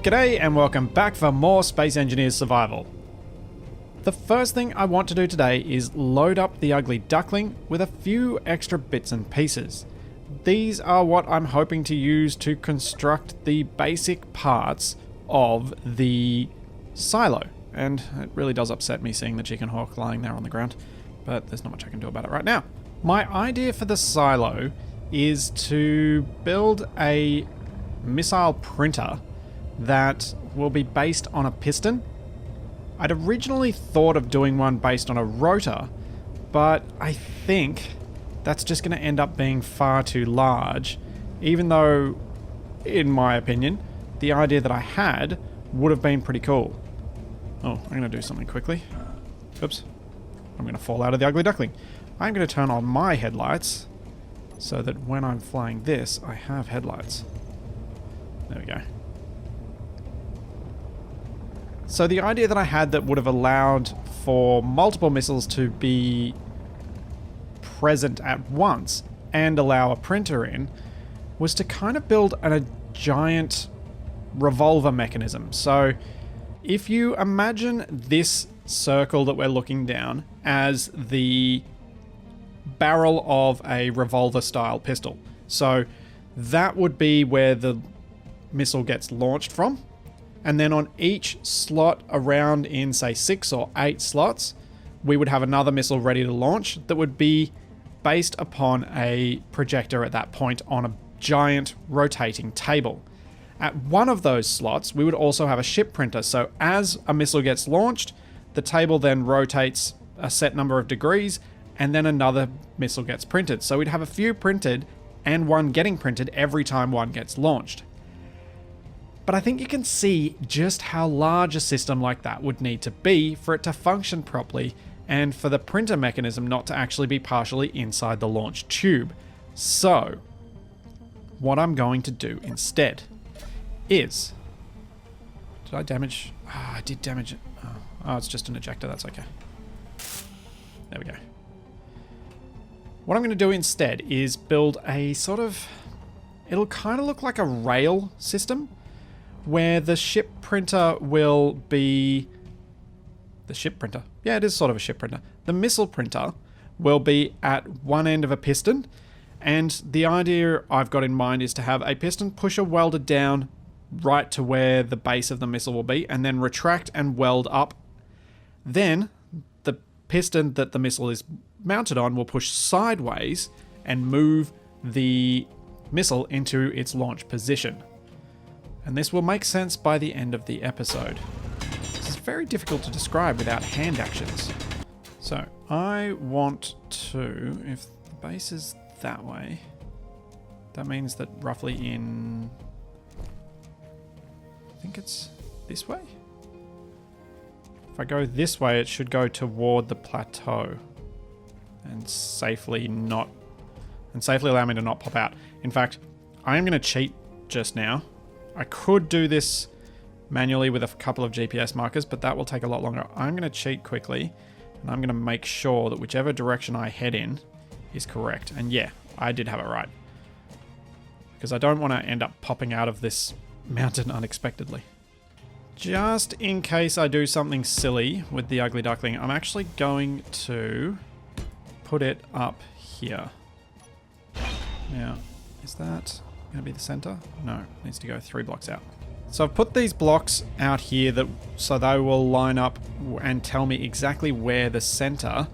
G'day and welcome back for more Space Engineers Survival. The first thing I want to do today is load up the ugly duckling with a few extra bits and pieces. These are what I'm hoping to use to construct the basic parts of the silo. And it really does upset me seeing the chicken hawk lying there on the ground, but there's not much I can do about it right now. My idea for the silo is to build a missile printer that will be based on a piston. I'd originally thought of doing one based on a rotor, but I think that's just going to end up being far too large, even though, in my opinion, the idea that I had would have been pretty cool. Oh, I'm going to do something quickly. Oops. I'm going to fall out of the ugly duckling. I'm going to turn on my headlights so that when I'm flying this, I have headlights. There we go. So the idea that I had that would have allowed for multiple missiles to be present at once and allow a printer in was to kind of build a giant revolver mechanism. So if you imagine this circle that we're looking down as the barrel of a revolver style pistol. So that would be where the missile gets launched from. And then on each slot around in, say, 6 or 8 slots, we would have another missile ready to launch that would be based upon a projector at that point on a giant rotating table. At one of those slots, we would also have a ship printer. So as a missile gets launched, the table then rotates a set number of degrees, and then another missile gets printed. So we'd have a few printed and one getting printed every time one gets launched. But I think you can see just how large a system like that would need to be for it to function properly and for the printer mechanism not to actually be partially inside the launch tube. So, what I'm going to do instead is... Did I damage... I did damage it. Oh, it's just an ejector. That's okay. There we go. What I'm going to do instead is build a sort of... It'll kind of look like a rail system, where the ship printer will be... The ship printer? Yeah, it is sort of a ship printer. The missile printer will be at one end of a piston, and the idea I've got in mind is to have a piston pusher welded down right to where the base of the missile will be, and then retract and weld up. Then, the piston that the missile is mounted on will push sideways and move the missile into its launch position. And this will make sense by the end of the episode. This is very difficult to describe without hand actions. So, I want to, if the base is that way, that means that roughly in... I think it's this way? If I go this way, it should go toward the plateau and safely allow me to not pop out. In fact, I am going to cheat just now. I could do this manually with a couple of GPS markers, but that will take a lot longer. I'm going to cheat quickly, and I'm going to make sure that whichever direction I head in is correct. And yeah, I did have it right. Because I don't want to end up popping out of this mountain unexpectedly. Just in case I do something silly with the ugly duckling, I'm actually going to put it up here. Now, is that... going to be the center? No, it needs to go 3 blocks out. So I've put these blocks out here so they will line up and tell me exactly where the center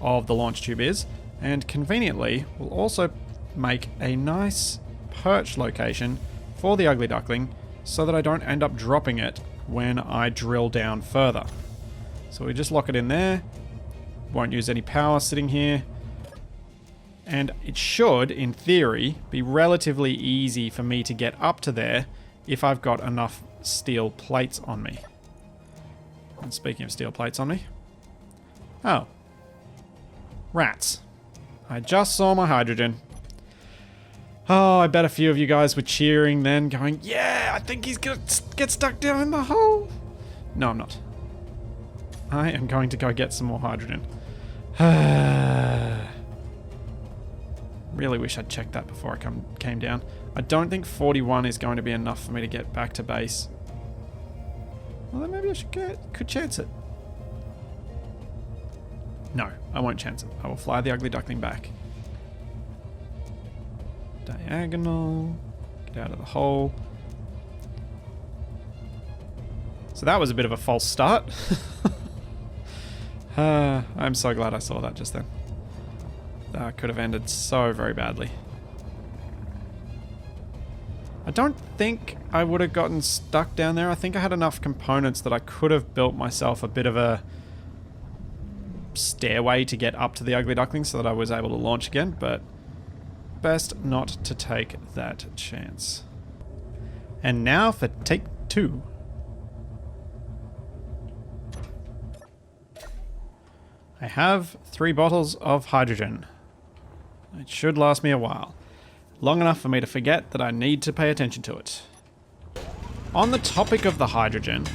of the launch tube is, and conveniently will also make a nice perch location for the ugly duckling so that I don't end up dropping it when I drill down further. So we just lock it in there, won't use any power sitting here. And it should, in theory, be relatively easy for me to get up to there if I've got enough steel plates on me. And speaking of steel plates on me... Oh. Rats. I just saw my hydrogen. Oh, I bet a few of you guys were cheering then, going, yeah, I think he's gonna get stuck down in the hole. No, I'm not. I am going to go get some more hydrogen. Really wish I'd checked that before I came down. I don't think 41 is going to be enough for me to get back to base Well, then maybe I could chance it. No, I won't chance it. I will fly the ugly duckling back. Diagonal. Get out of the hole. So that was a bit of a false start. I'm so glad I saw that just then. That could have ended so very badly. I don't think I would have gotten stuck down there. I think I had enough components that I could have built myself a bit of a stairway to get up to the ugly duckling so that I was able to launch again, but best not to take that chance. And now for take 2. I have 3 bottles of hydrogen. It should last me a while. Long enough for me to forget that I need to pay attention to it. On the topic of the hydrogen,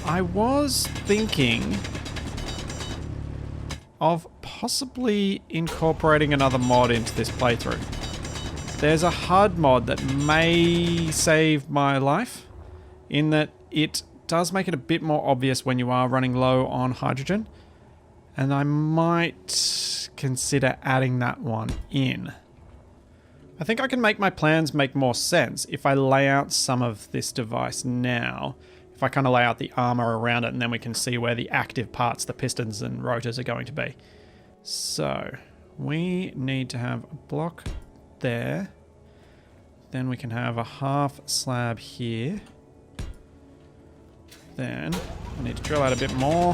I was thinking of possibly incorporating another mod into this playthrough. There's a HUD mod that may save my life, in that it does make it a bit more obvious when you are running low on hydrogen, and I might consider adding that one in. I think I can make my plans make more sense if I lay out some of this device now. If I kind of lay out the armor around it, and then we can see where the active parts, the pistons and rotors, are going to be. So, we need to have a block there. Then we can have a half slab here. Then, I need to drill out a bit more.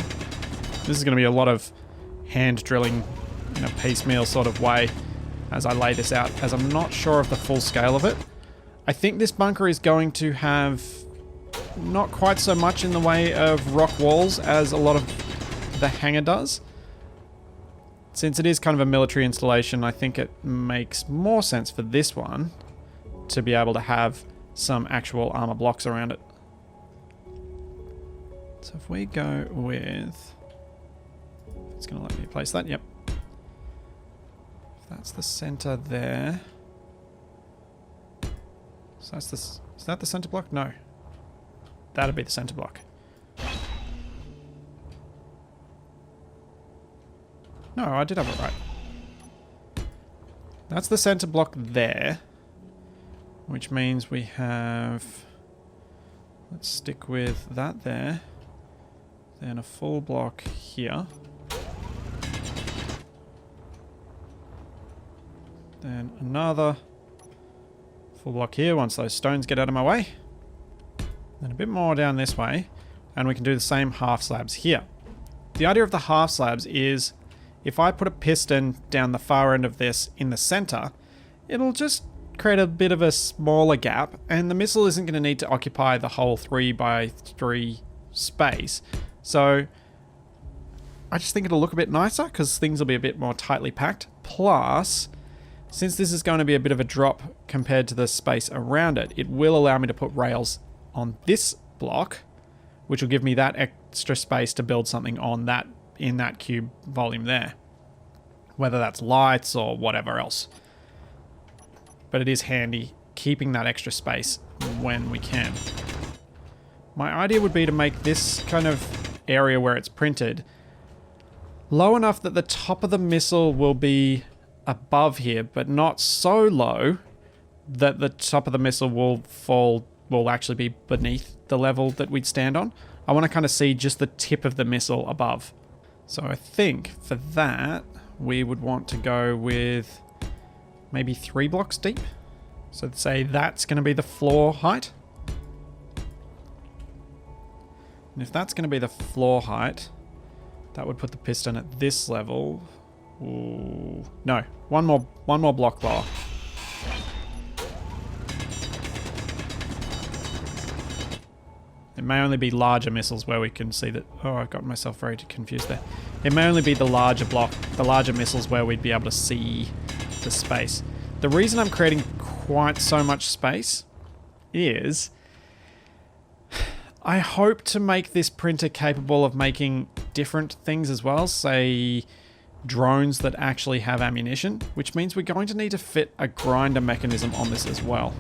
This is going to be a lot of hand drilling in a piecemeal sort of way as I lay this out, as I'm not sure of the full scale of it. I think this bunker is going to have not quite so much in the way of rock walls as a lot of the hangar does. Since it is kind of a military installation, I think it makes more sense for this one to be able to have some actual armor blocks around it. So if we go with... It's going to let me place that, yep. If that's the center there. So that's this. Is that the center block? No. That'd be the center block. No, I did have it right. That's the center block there. Which means we have... Let's stick with that there. Then a full block here. Then another full block here once those stones get out of my way. Then a bit more down this way. And we can do the same half slabs here. The idea of the half slabs is if I put a piston down the far end of this in the center, it'll just create a bit of a smaller gap, and the missile isn't going to need to occupy the whole 3x3 space. So I just think it'll look a bit nicer because things will be a bit more tightly packed. Plus, since this is going to be a bit of a drop compared to the space around it, it will allow me to put rails on this block, which will give me that extra space to build something on that, in that cube volume there. Whether that's lights or whatever else. But it is handy keeping that extra space when we can. My idea would be to make this kind of area where it's printed low enough that the top of the missile will be above here, but not so low that the top of the missile will actually be beneath the level that we'd stand on. I want to kind of see just the tip of the missile above. So I think for that, we would want to go with maybe 3 blocks deep. So say that's going to be the floor height. And if that's going to be the floor height, that would put the piston at this level. Ooh, no, one more block lower. It may only be larger missiles where we can see that... Oh, I've got myself very confused there. It may only be the larger missiles where we'd be able to see the space. The reason I'm creating quite so much space is I hope to make this printer capable of making different things as well, say drones that actually have ammunition, which means we're going to need to fit a grinder mechanism on this as well.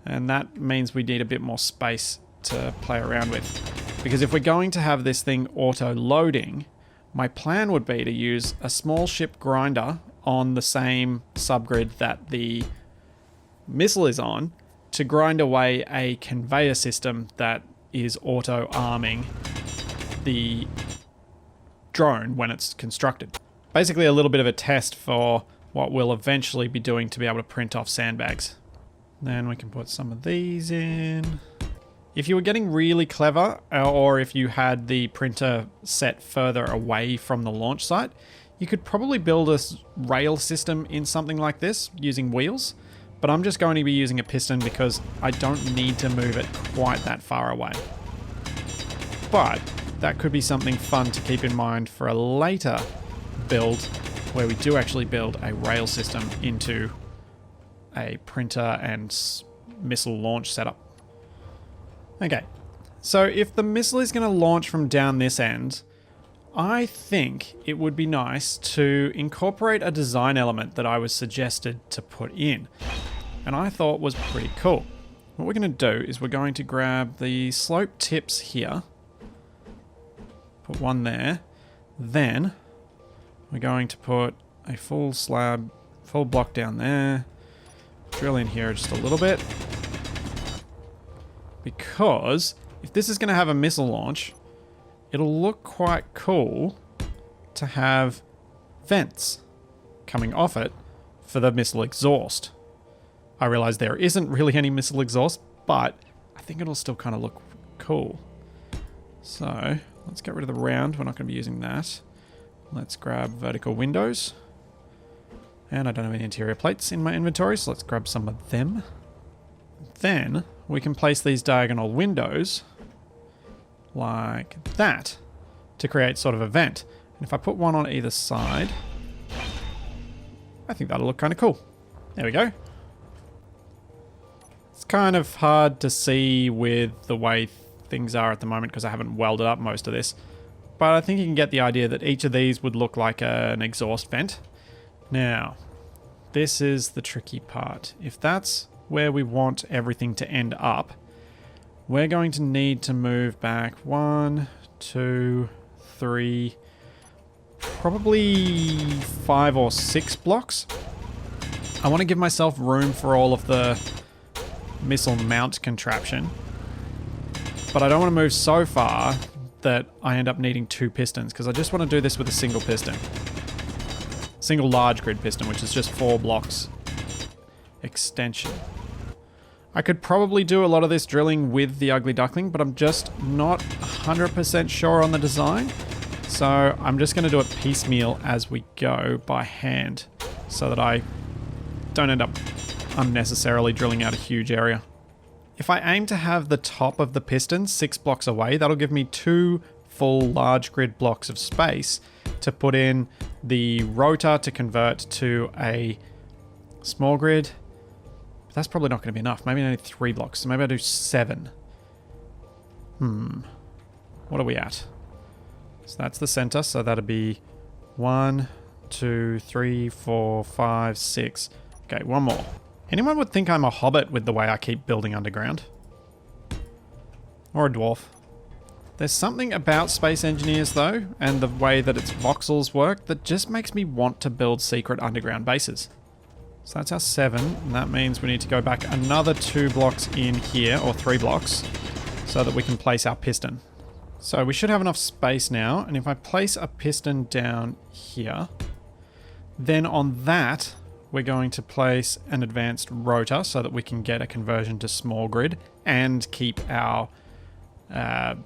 And that means we need a bit more space to play around with. Because if we're going to have this thing auto-loading, my plan would be to use a small ship grinder on the same subgrid that the missile is on to grind away a conveyor system that is auto-arming the drone when it's constructed. Basically a little bit of a test for what we'll eventually be doing to be able to print off sandbags. Then we can put some of these in. If you were getting really clever, or if you had the printer set further away from the launch site, you could probably build a rail system in something like this using wheels, but I'm just going to be using a piston because I don't need to move it quite that far away. But that could be something fun to keep in mind for a later build where we do actually build a rail system into a printer and missile launch setup. Okay, so if the missile is going to launch from down this end, I think it would be nice to incorporate a design element that I was suggested to put in, and I thought was pretty cool. What we're going to do is we're going to grab the slope tips here, put one there, then we're going to put a full slab, full block down there, drill in here just a little bit, because if this is going to have a missile launch, it'll look quite cool to have vents coming off it for the missile exhaust. I realize there isn't really any missile exhaust, but I think it'll still kind of look cool. So let's get rid of the round. We're not going to be using that. Let's grab vertical windows. And I don't have any interior plates in my inventory, so let's grab some of them. Then we can place these diagonal windows like that to create sort of a vent. And if I put one on either side, I think that'll look kind of cool. There we go. It's kind of hard to see with the way things are at the moment because I haven't welded up most of this. But I think you can get the idea that each of these would look like an exhaust vent. Now, this is the tricky part. If that's where we want everything to end up, we're going to need to move back 1, 2, 3, probably 5 or 6 blocks. I want to give myself room for all of the missile mount contraption, but I don't want to move so far that I end up needing 2 pistons, because I just want to do this with a single piston. Single large grid piston, which is just 4 blocks extension. I could probably do a lot of this drilling with the Ugly Duckling, but I'm just not 100% sure on the design. So I'm just going to do it piecemeal as we go by hand, so that I don't end up unnecessarily drilling out a huge area. If I aim to have the top of the piston 6 blocks away, that'll give me 2 full large grid blocks of space to put in the rotor to convert to a small grid. But that's probably not going to be enough. Maybe I need 3 blocks, so maybe I do 7. What are we at? So that's the center, so that'll be 1, 2, 3, 4, 5, 6. Okay, one more. Anyone would think I'm a hobbit with the way I keep building underground. Or a dwarf. There's something about Space Engineers, though, and the way that its voxels work, that just makes me want to build secret underground bases. So that's our 7, and that means we need to go back another 2 blocks in here, or 3 blocks, so that we can place our piston. So we should have enough space now, and if I place a piston down here, then on that, we're going to place an advanced rotor so that we can get a conversion to small grid and keep our conveyor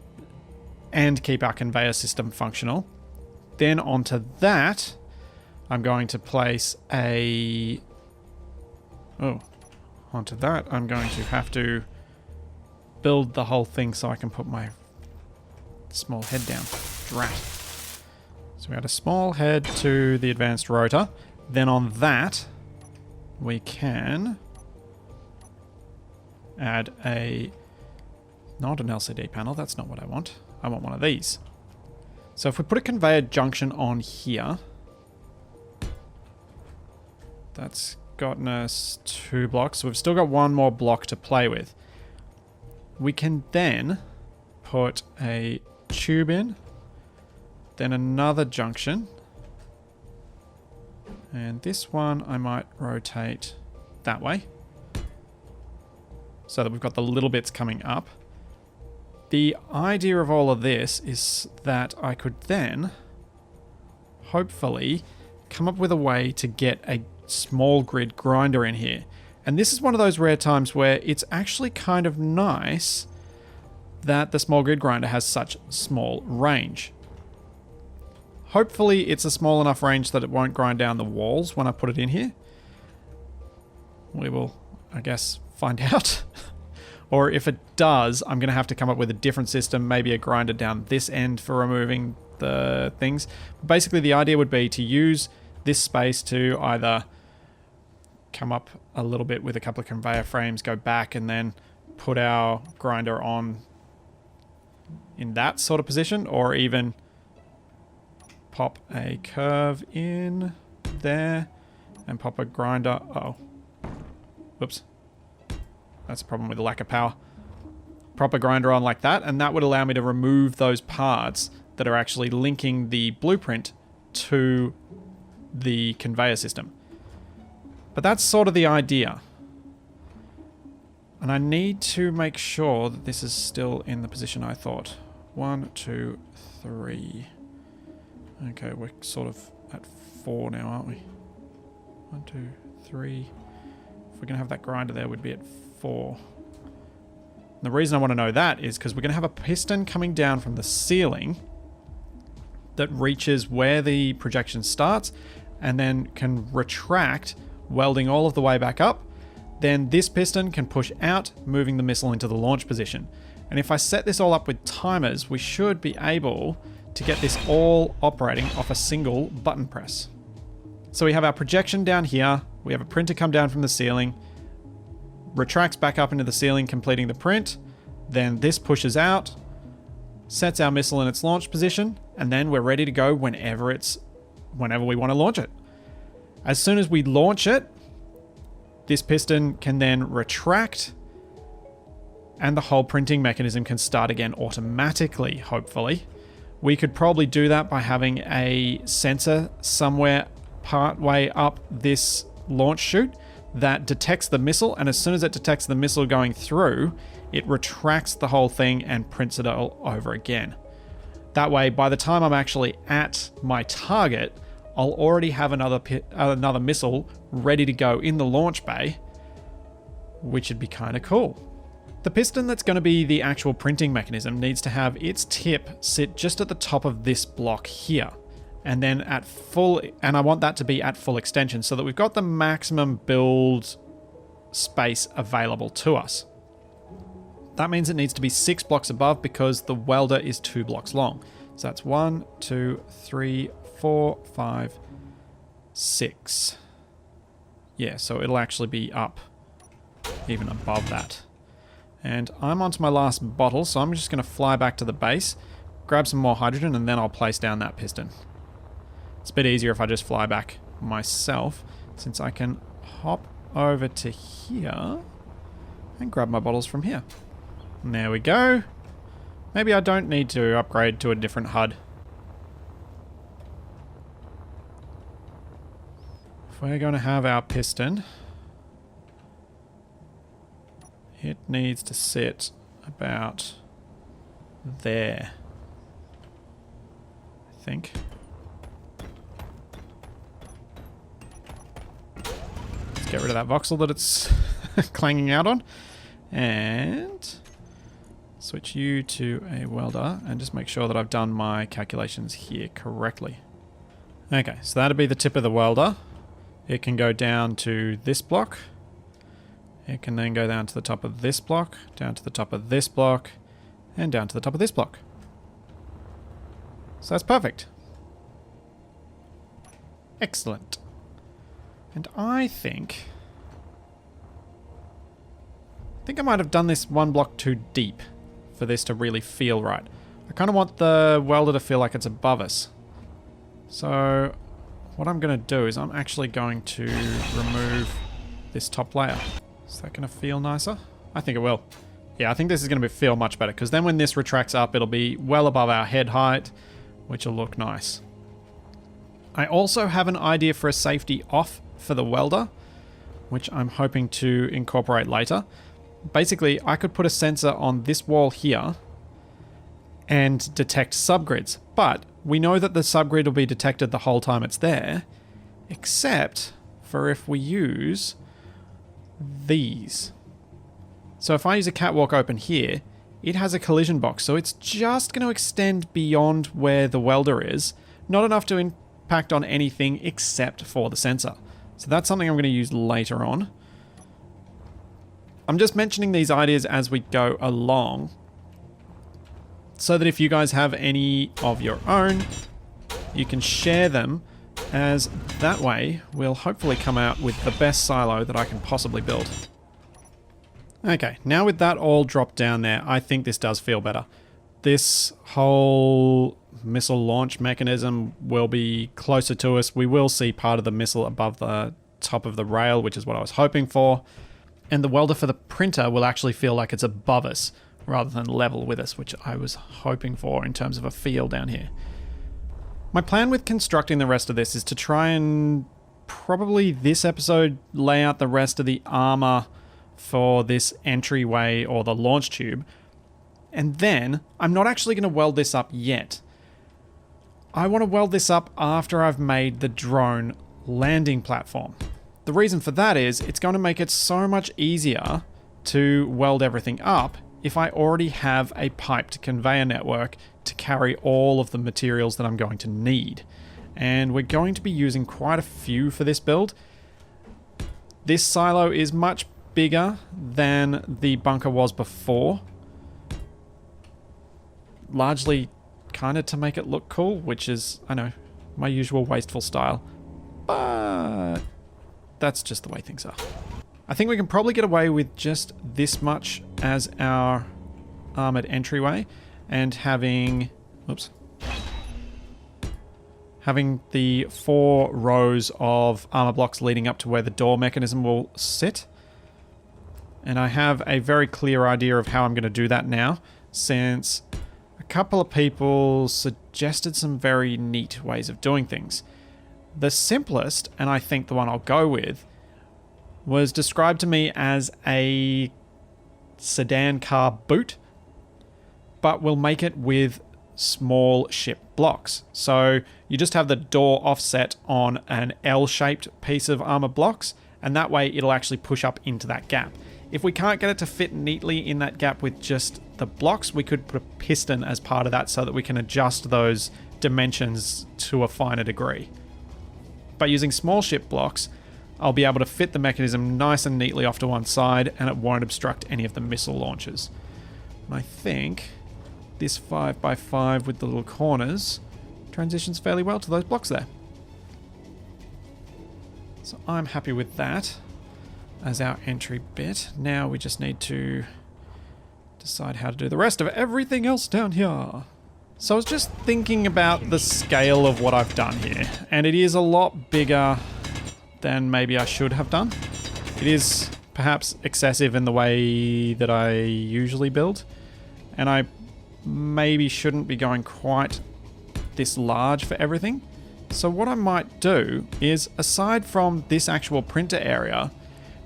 system functional. Then onto that, I'm going to place onto that, I'm going to have to build the whole thing so I can put my small head down. Drat. So we add a small head to the advanced rotor. Then on that, we can add not an LCD panel, that's not what I want. I want one of these. So if we put a conveyor junction on here, that's gotten us 2 blocks. So we've still got 1 more block to play with. We can then put a tube in, then another junction, and this one I might rotate that way so that we've got the little bits coming up. The idea of all of this is that I could then hopefully come up with a way to get a small grid grinder in here. And this is one of those rare times where it's actually kind of nice that the small grid grinder has such small range. Hopefully it's a small enough range that it won't grind down the walls when I put it in here. We will, I guess, find out. Or if it does, I'm going to have to come up with a different system, maybe a grinder down this end for removing the things. Basically, the idea would be to use this space to either come up a little bit with a couple of conveyor frames, go back, and then put our grinder on in that sort of position, or even pop a curve in there and pop a grinder. Uh-oh. Whoops. That's a problem with the lack of power. Prop a grinder on like that, and that would allow me to remove those parts that are actually linking the blueprint to the conveyor system. But that's sort of the idea. And I need to make sure that this is still in the position I thought. 1, 2, 3. Okay, we're sort of at 4 now, aren't we? 1, 2, 3. If we're going to have that grinder there, we'd be at 4. And the reason I want to know that is because we're going to have a piston coming down from the ceiling that reaches where the projection starts and then can retract, welding all of the way back up. Then this piston can push out, moving the missile into the launch position. And if I set this all up with timers, we should be able to get this all operating off a single button press. So we have our projection down here, we have a printer come down from the ceiling, retracts back up into the ceiling, completing the print, then this pushes out, sets our missile in its launch position, and then we're ready to go whenever we want to launch it. As soon as we launch it, this piston can then retract and the whole printing mechanism can start again automatically, hopefully. We could probably do that by having a sensor somewhere part way up this launch chute that detects the missile, and as soon as it detects the missile going through, it retracts the whole thing and prints it all over again. That way, by the time I'm actually at my target, I'll already have another missile ready to go in the launch bay, which would be kind of cool. The piston that's going to be the actual printing mechanism needs to have its tip sit just at the top of this block here. And then and I want that to be at full extension so that we've got the maximum build space available to us. That means it needs to be 6 blocks above because the welder is 2 blocks long. So that's 1, 2, 3, 4, 5, 6. Yeah, so it'll actually be up even above that. And I'm onto my last bottle, so I'm just going to fly back to the base, grab some more hydrogen, and then I'll place down that piston. It's a bit easier if I just fly back myself, since I can hop over to here and grab my bottles from here. And there we go. Maybe I don't need to upgrade to a different HUD. If we're going to have our piston, it needs to sit about there, I think. Let's get rid of that voxel that it's clanging out on. And switch you to a welder and just make sure that I've done my calculations here correctly. Okay, so that'd be the tip of the welder. It can go down to this block. It can then go down to the top of this block, down to the top of this block, and down to the top of this block. So that's perfect. Excellent. And I think I might have done this one block too deep for this to really feel right. I kind of want the welder to feel like it's above us. So what I'm going to do is I'm actually going to remove this top layer. Is that going to feel nicer? I think it will. Yeah, I think this is going to feel much better, because then when this retracts up, it'll be well above our head height, which will look nice. I also have an idea for a safety off for the welder, which I'm hoping to incorporate later. Basically, I could put a sensor on this wall here and detect subgrids, but we know that the subgrid will be detected the whole time it's there, except for if we use these. So if I use a catwalk open here, it has a collision box, so it's just going to extend beyond where the welder is, not enough to impact on anything except for the sensor. So that's something I'm going to use later on. I'm just mentioning these ideas as we go along, so that if you guys have any of your own, you can share them, as that way we'll hopefully come out with the best silo that I can possibly build. Okay, now with that all dropped down there, I think this does feel better. This whole missile launch mechanism will be closer to us. We will see part of the missile above the top of the rail, which is what I was hoping for. And the welder for the printer will actually feel like it's above us rather than level with us, which I was hoping for in terms of a feel down here. My plan with constructing the rest of this is to try and probably this episode lay out the rest of the armor for this entryway or the launch tube. And then I'm not actually going to weld this up yet. I want to weld this up after I've made the drone landing platform. The reason for that is it's going to make it so much easier to weld everything up if I already have a piped conveyor network to carry all of the materials that I'm going to need. And we're going to be using quite a few for this build. This silo is much bigger than the bunker was before. Largely kind of to make it look cool, which is, I know, my usual wasteful style. But that's just the way things are. I think we can probably get away with just this much as our armored entryway, and having the 4 rows of armor blocks leading up to where the door mechanism will sit. And I have a very clear idea of how I'm going to do that now, since a couple of people suggested some very neat ways of doing things. The simplest, and I think the one I'll go with, was described to me as a sedan car boot, but we'll make it with small ship blocks. So you just have the door offset on an L-shaped piece of armor blocks, and that way it'll actually push up into that gap. If we can't get it to fit neatly in that gap with just the blocks, we could put a piston as part of that so that we can adjust those dimensions to a finer degree. By using small ship blocks, I'll be able to fit the mechanism nice and neatly off to one side, and it won't obstruct any of the missile launches. And I think this 5x5 with the little corners transitions fairly well to those blocks there. So I'm happy with that as our entry bit. Now we just need to decide how to do the rest of everything else down here. So I was just thinking about the scale of what I've done here, and it is a lot bigger than maybe I should have done. It is perhaps excessive in the way that I usually build, and I maybe shouldn't be going quite this large for everything. So what I might do is, aside from this actual printer area,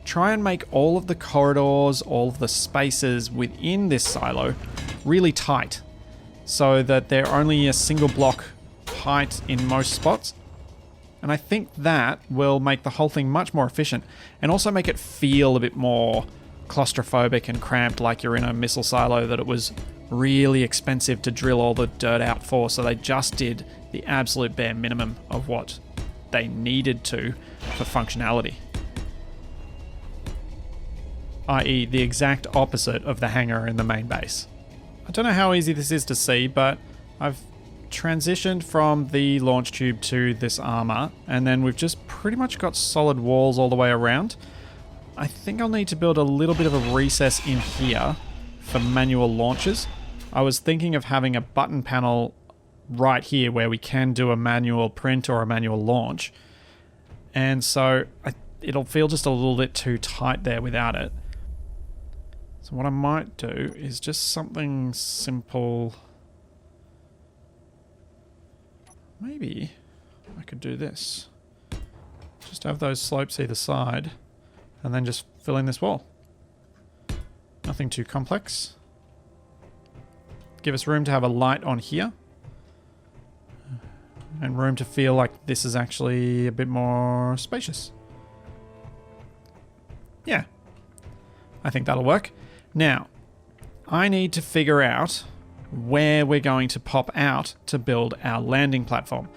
try and make all of the corridors, all of the spaces within this silo really tight, so that they're only a single block height in most spots. And I think that will make the whole thing much more efficient, and also make it feel a bit more claustrophobic and cramped, like you're in a missile silo that it was really expensive to drill all the dirt out for, so they just did the absolute bare minimum of what they needed to for functionality. I.e. the exact opposite of the hangar in the main base. I don't know how easy this is to see, but I've transitioned from the launch tube to this armor, and then we've just pretty much got solid walls all the way around. I think I'll need to build a little bit of a recess in here for manual launches. I was thinking of having a button panel right here where we can do a manual print or a manual launch, and so it'll feel just a little bit too tight there without it. So what I might do is just something simple. Maybe I could do this. Just have those slopes either side and then just fill in this wall. Nothing too complex. Give us room to have a light on here. And room to feel like this is actually a bit more spacious. Yeah. I think that'll work. Now, I need to figure out where we're going to pop out to build our landing platform.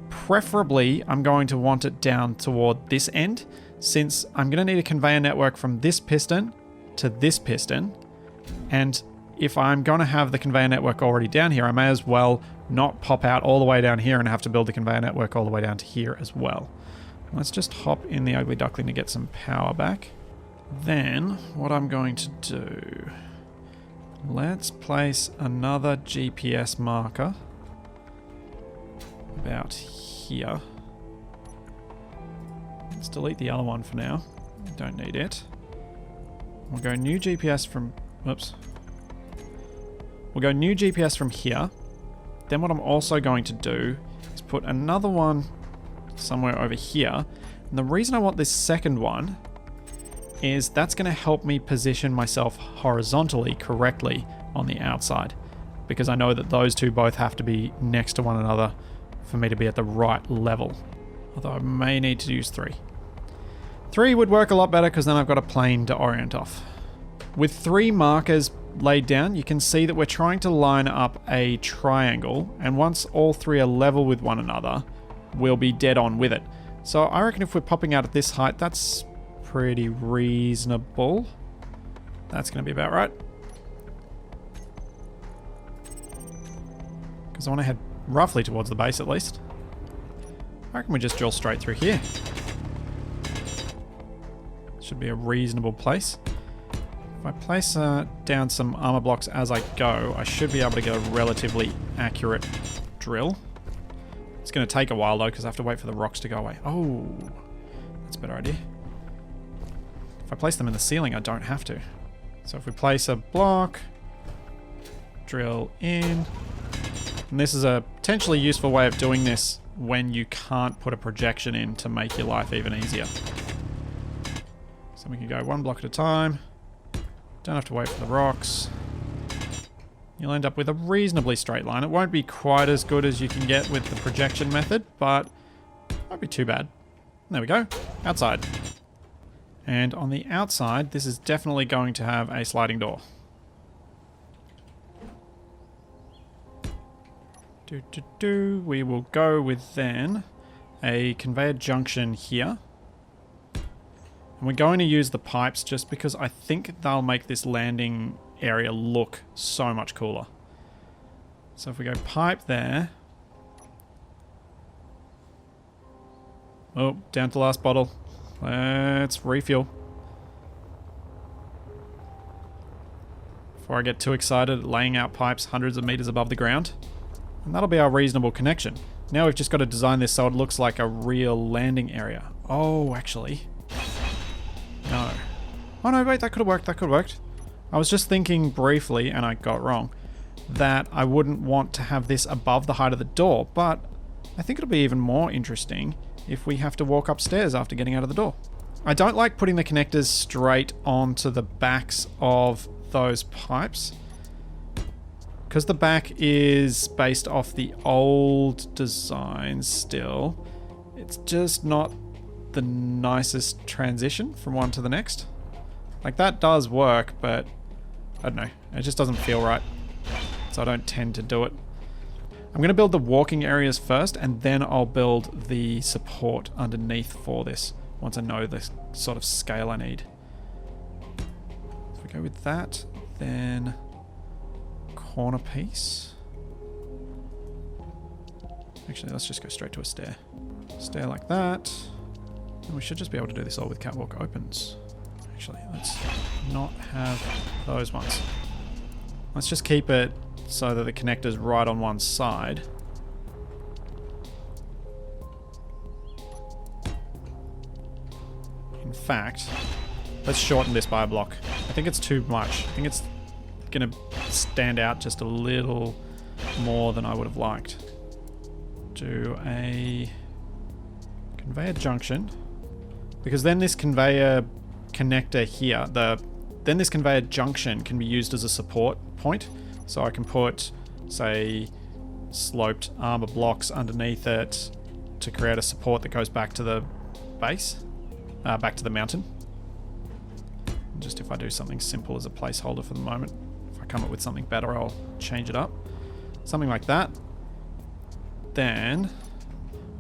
Preferably, I'm going to want it down toward this end, since I'm going to need a conveyor network from this piston to this piston. And if I'm going to have the conveyor network already down here, I may as well not pop out all the way down here and have to build the conveyor network all the way down to here as well. Let's just hop in the ugly duckling to get some power back. Then, what I'm going to do... Let's place another GPS marker about here. Let's delete the other one for now. Don't need it. We'll go new GPS from... Whoops. We'll go new GPS from here. Then what I'm also going to do is put another one somewhere over here. And the reason I want this second one is that's going to help me position myself horizontally correctly on the outside, because I know that those two both have to be next to one another for me to be at the right level. Although I may need to use 3. 3 would work a lot better because then I've got a plane to orient off. With 3 markers laid down, you can see that we're trying to line up a triangle, and once all 3 are level with one another, we'll be dead on with it. So I reckon if we're popping out at this height, that's pretty reasonable. That's going to be about right. Because I want to head roughly towards the base at least. I reckon we just drill straight through here. Should be a reasonable place. If I place down some armor blocks as I go, I should be able to get a relatively accurate drill. It's going to take a while though, because I have to wait for the rocks to go away. Oh, that's a better idea. If I place them in the ceiling, I don't have to. So if we place a block, drill in, and this is a potentially useful way of doing this when you can't put a projection in to make your life even easier. So we can go 1 block at a time. Don't have to wait for the rocks. You'll end up with a reasonably straight line. It won't be quite as good as you can get with the projection method, but won't be too bad. There we go. Outside. And on the outside, this is definitely going to have a sliding door. We will go with then a conveyor junction here. And we're going to use the pipes just because I think they'll make this landing area look so much cooler. So if we go pipe there. Oh, down to the last bottle. Let's refuel. Before I get too excited at laying out pipes hundreds of meters above the ground. And that'll be our reasonable connection. Now we've just got to design this so it looks like a real landing area. Oh, actually. No. Oh no, wait, that could have worked, that could have worked. I was just thinking briefly, and I got wrong, that I wouldn't want to have this above the height of the door, but I think it'll be even more interesting if we have to walk upstairs after getting out of the door. I don't like putting the connectors straight onto the backs of those pipes, because the back is based off the old design still. It's just not the nicest transition from one to the next. Like, that does work, but I don't know, it just doesn't feel right, so I don't tend to do it. I'm going to build the walking areas first, and then I'll build the support underneath for this once I know the sort of scale I need. If we go with that, then corner piece. Actually, let's just go straight to a stair. Stair like that. And we should just be able to do this all with catwalk opens. Actually, let's not have those ones. Let's just keep it so that the connector's right on one side. In fact, Let's shorten this by a block. I think it's too much. I think it's going to stand out just a little more than I would have liked. Do a conveyor junction. Because then this conveyor connector here, then this conveyor junction can be used as a support point. So I can put, say, sloped armor blocks underneath it to create a support that goes back to the base, back to the mountain. Just if I do something simple as a placeholder for the moment. If I come up with something better, I'll change it up. Something like that. Then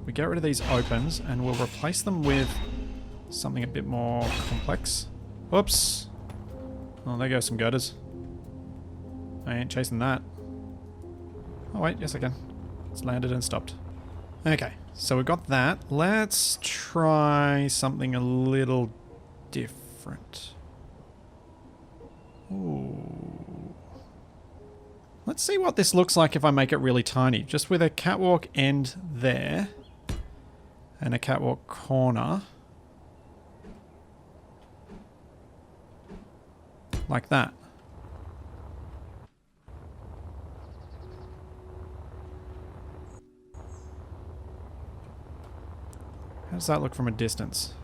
we get rid of these opens and we'll replace them with something a bit more complex. Whoops. Oh, there goes some girders. I ain't chasing that. Oh wait, yes I can. It's landed and stopped. Okay, so we've got that. Let's try something a little different. Ooh. Let's see what this looks like if I make it really tiny. Just with a catwalk end there. And a catwalk corner. Like that. How does that look from a distance?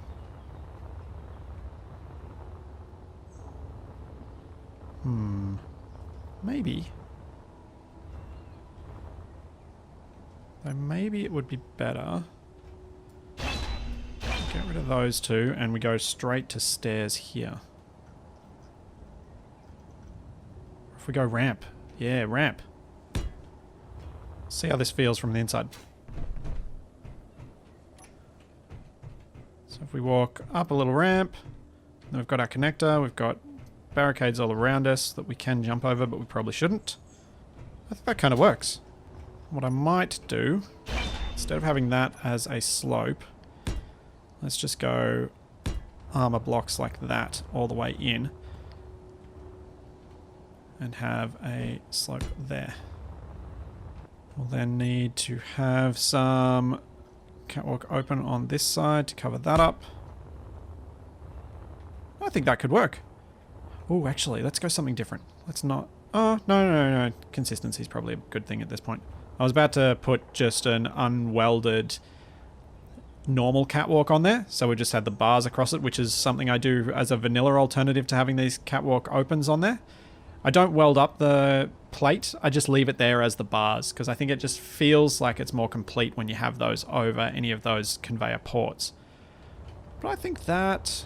Maybe. Though maybe it would be better. Get rid of those two and we go straight to stairs here. If we go ramp. Yeah, ramp. See how this feels from the inside. So if we walk up a little ramp, then we've got our connector, we've got barricades all around us that we can jump over, but we probably shouldn't. I think that kind of works. What I might do, instead of having that as a slope, let's just go armor blocks like that all the way in. And have a slope there. We'll then need to have some catwalk open on this side to cover that up. I think that could work. Oh, actually, let's go something different. Let's not... Oh, no. Consistency is probably a good thing at this point. I was about to put just an unwelded normal catwalk on there, so we just had the bars across it, which is something I do as a vanilla alternative to having these catwalk opens on there. I don't weld up the plate, I just leave it there as the bars, because I think it just feels like it's more complete when you have those over any of those conveyor ports. But I think that...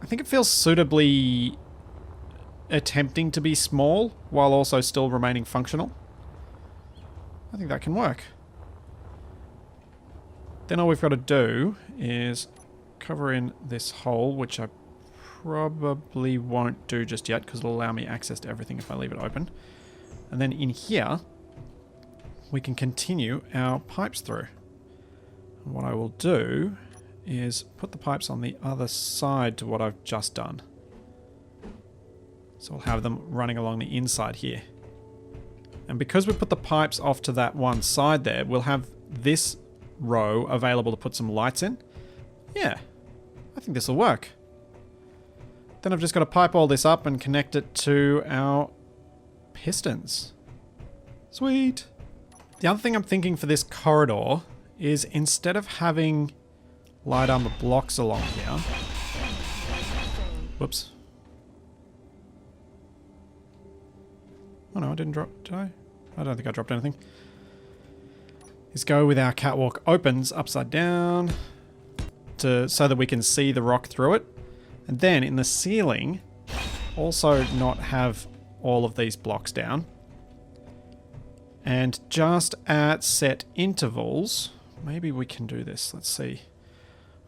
I think it feels suitably attempting to be small while also still remaining functional. I think that can work. Then all we've got to do is cover in this hole, which I probably won't do just yet because it'll allow me access to everything if I leave it open. And then in here, we can continue our pipes through. And what I will do is put the pipes on the other side to what I've just done. So we'll have them running along the inside here. And because we put the pipes off to that one side there, we'll have this row available to put some lights in. Yeah, I think this will work. Then I've just got to pipe all this up and connect it to our pistons. Sweet. The other thing I'm thinking for this corridor is instead of having light armor blocks along here... Whoops. Oh no, I didn't drop... Did I? I don't think I dropped anything. Is go with our catwalk opens upside down so that we can see the rock through it. And then in the ceiling, also not have all of these blocks down. And just at set intervals, maybe we can do this. Let's see.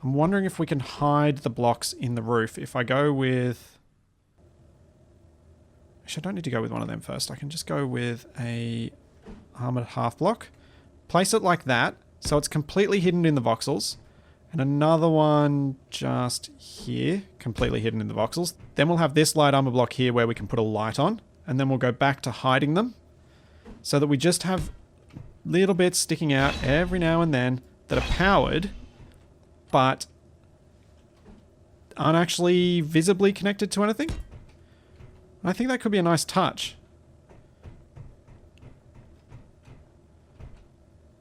I'm wondering if we can hide the blocks in the roof. If I go with... Actually, I don't need to go with one of them first. I can just go with a armored half block. Place it like that, so it's completely hidden in the voxels. And another one just here, completely hidden in the voxels. Then we'll have this light armor block here where we can put a light on. And then we'll go back to hiding them. So that we just have little bits sticking out every now and then that are powered, but aren't actually visibly connected to anything. I think that could be a nice touch.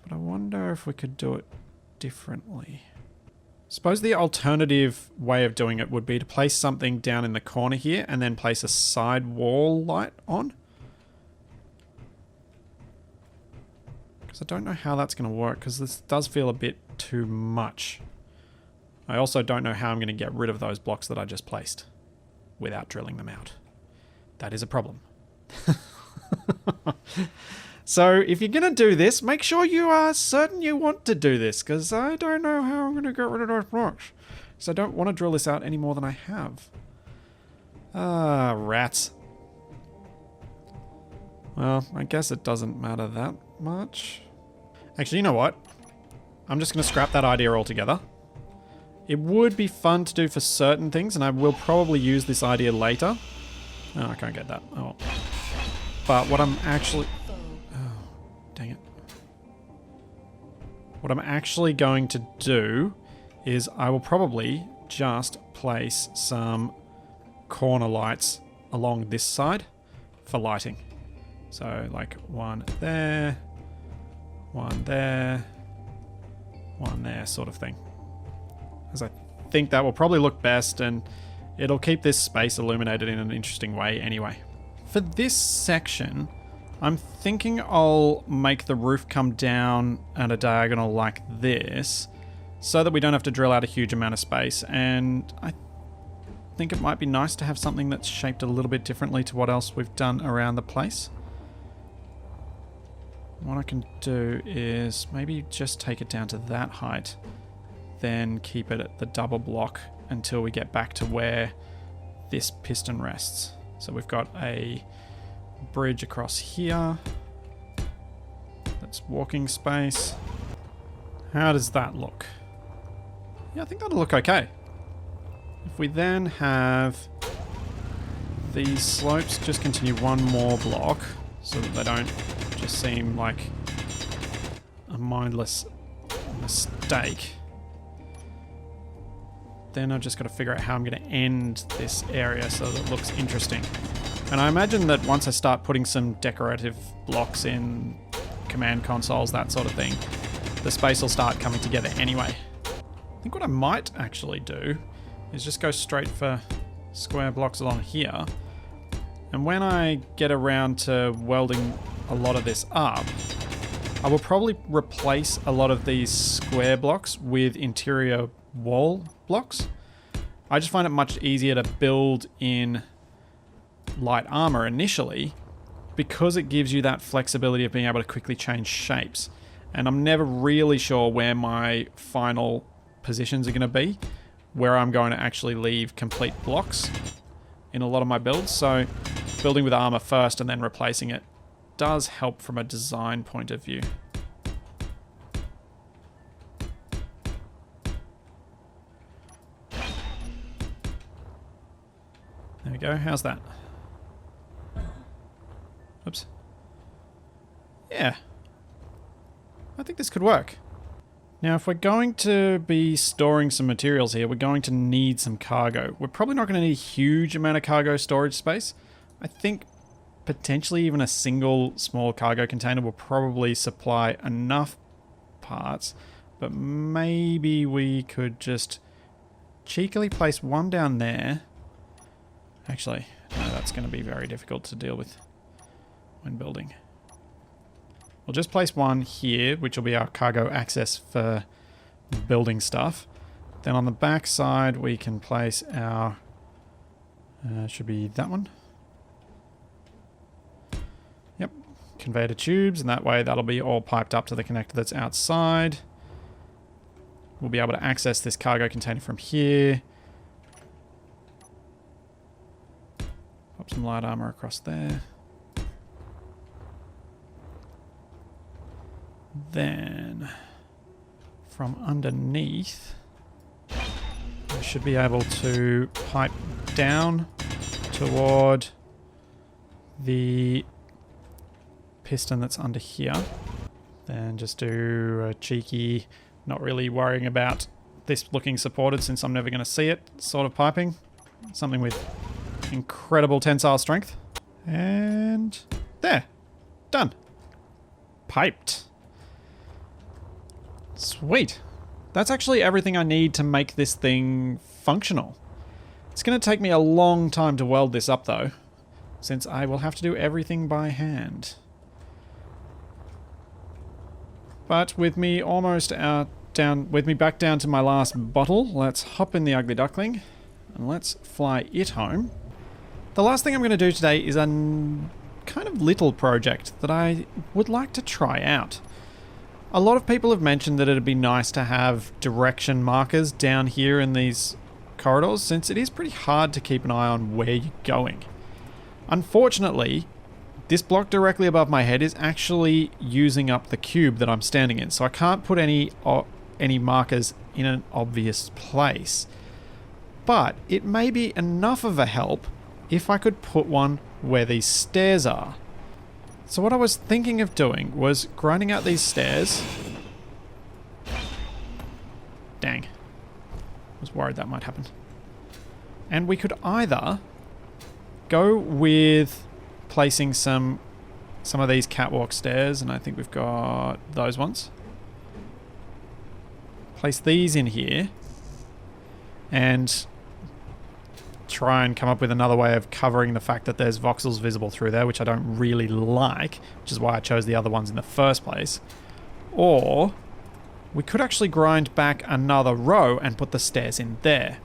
But I wonder if we could do it differently. Suppose the alternative way of doing it would be to place something down in the corner here and then place a side wall light on. Because I don't know how that's going to work, because this does feel a bit too much. I also don't know how I'm going to get rid of those blocks that I just placed without drilling them out. That is a problem. So if you're going to do this, make sure you are certain you want to do this, because I don't know how I'm going to get rid of those blocks. Because I don't want to drill this out any more than I have. Ah, rats. Well, I guess it doesn't matter that much. Actually, you know what? I'm just going to scrap that idea altogether. It would be fun to do for certain things, and I will probably use this idea later. Oh, I can't get that. Oh. But what I'm actually... Dang it. What I'm actually going to do is I will probably just place some corner lights along this side for lighting. So like one there, one there, one there sort of thing. As I think that will probably look best, and it'll keep this space illuminated in an interesting way anyway. For this section, I'm thinking I'll make the roof come down at a diagonal like this so that we don't have to drill out a huge amount of space, and I think it might be nice to have something that's shaped a little bit differently to what else we've done around the place. What I can do is maybe just take it down to that height, then keep it at the double block until we get back to where this piston rests. So we've got a bridge across here. That's walking space. How does that look? Yeah, I think that'll look okay. If we then have these slopes just continue one more block so that they don't just seem like a mindless mistake, then I've just got to figure out how I'm going to end this area so that it looks interesting. And I imagine that once I start putting some decorative blocks in, command consoles, that sort of thing, the space will start coming together anyway. I think what I might actually do is just go straight for square blocks along here. And when I get around to welding a lot of this up, I will probably replace a lot of these square blocks with interior wall blocks. I just find it much easier to build in light armor initially because it gives you that flexibility of being able to quickly change shapes. And I'm never really sure where my final positions are going to be, where I'm going to actually leave complete blocks in a lot of my builds. So building with armor first and then replacing it does help from a design point of view. There we go. How's that? Oops. Yeah. I think this could work. Now, if we're going to be storing some materials here, we're going to need some cargo. We're probably not going to need a huge amount of cargo storage space. I think potentially even a single small cargo container will probably supply enough parts, but maybe we could just cheekily place one down there. Actually, no, that's going to be very difficult to deal with when building. We'll just place one here, which will be our cargo access for building stuff. Then on the back side, we can place our... should be that one. Yep, conveyor tubes, and that way that'll be all piped up to the connector that's outside. We'll be able to access this cargo container from here. Pop some light armor across there. Then, from underneath, I should be able to pipe down toward the piston that's under here. Then just do a cheeky, not really worrying about this looking supported since I'm never going to see it sort of piping. Something with incredible tensile strength. And there. Done. Piped. Sweet. That's actually everything I need to make this thing functional. It's going to take me a long time to weld this up though, since I will have to do everything by hand. But with me almost back down to my last bottle, let's hop in the Ugly Duckling and let's fly it home. The last thing I'm going to do today is a kind of little project that I would like to try out. A lot of people have mentioned that it'd be nice to have direction markers down here in these corridors, since it is pretty hard to keep an eye on where you're going. Unfortunately, this block directly above my head is actually using up the cube that I'm standing in, so I can't put any markers in an obvious place. But it may be enough of a help if I could put one where these stairs are. So what I was thinking of doing was grinding out these stairs. Dang. I was worried that might happen. And we could either go with placing some of these catwalk stairs, and I think we've got those ones. Place these in here and try and come up with another way of covering the fact that there's voxels visible through there, which I don't really like, which is why I chose the other ones in the first place. Or we could actually grind back another row and put the stairs in there.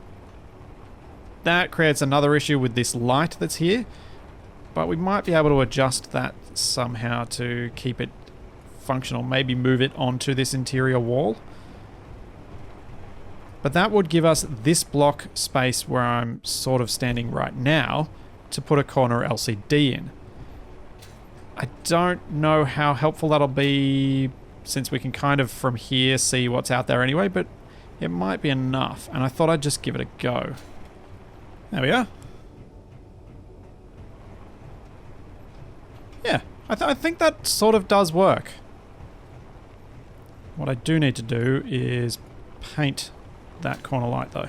That creates another issue with this light that's here, but we might be able to adjust that somehow to keep it functional. Maybe move it onto this interior wall. But that would give us this block space where I'm sort of standing right now to put a corner LCD in. I don't know how helpful that'll be, since we can kind of from here see what's out there anyway, but it might be enough, and I thought I'd just give it a go. There we are. Yeah, I think that sort of does work. What I do need to do is paint that corner light though.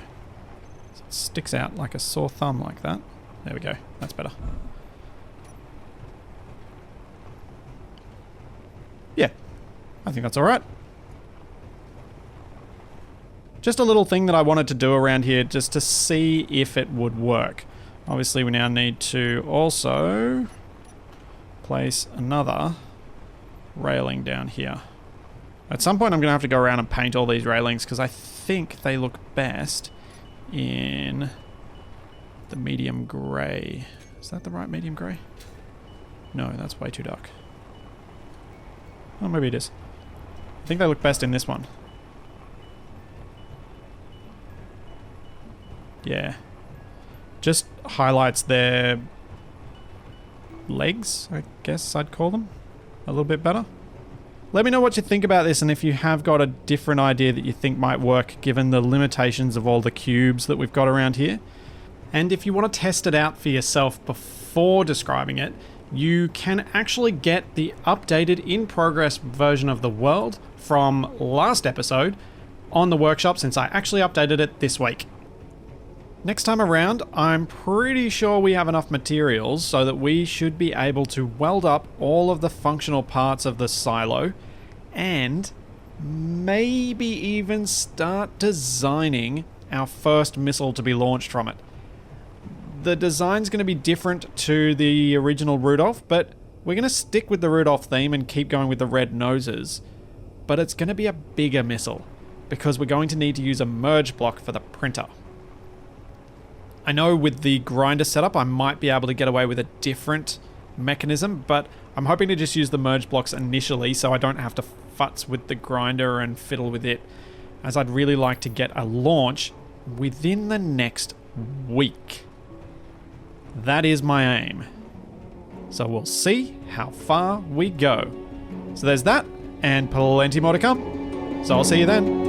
So it sticks out like a sore thumb like that. There we go. That's better. Yeah, I think that's alright. Just a little thing that I wanted to do around here just to see if it would work. Obviously we now need to also place another railing down here. At some point I'm going to have to go around and paint all these railings because I think they look best in the medium grey. Is that the right medium grey? No, that's way too dark. Oh, maybe it is. I think they look best in this one. Yeah. Just highlights their legs, I guess I'd call them, a little bit better. Let me know what you think about this, and if you have got a different idea that you think might work given the limitations of all the cubes that we've got around here. And if you want to test it out for yourself before describing it, you can actually get the updated in-progress version of the world from last episode on the workshop, since I actually updated it this week. Next time around, I'm pretty sure we have enough materials so that we should be able to weld up all of the functional parts of the silo and maybe even start designing our first missile to be launched from it. The design's going to be different to the original Rudolph, but we're going to stick with the Rudolph theme and keep going with the red noses. But it's going to be a bigger missile because we're going to need to use a merge block for the printer. I know with the grinder setup I might be able to get away with a different mechanism, but I'm hoping to just use the merge blocks initially so I don't have to futz with the grinder and fiddle with it, as I'd really like to get a launch within the next week. That is my aim. So we'll see how far we go. So there's that, and plenty more to come. So I'll see you then.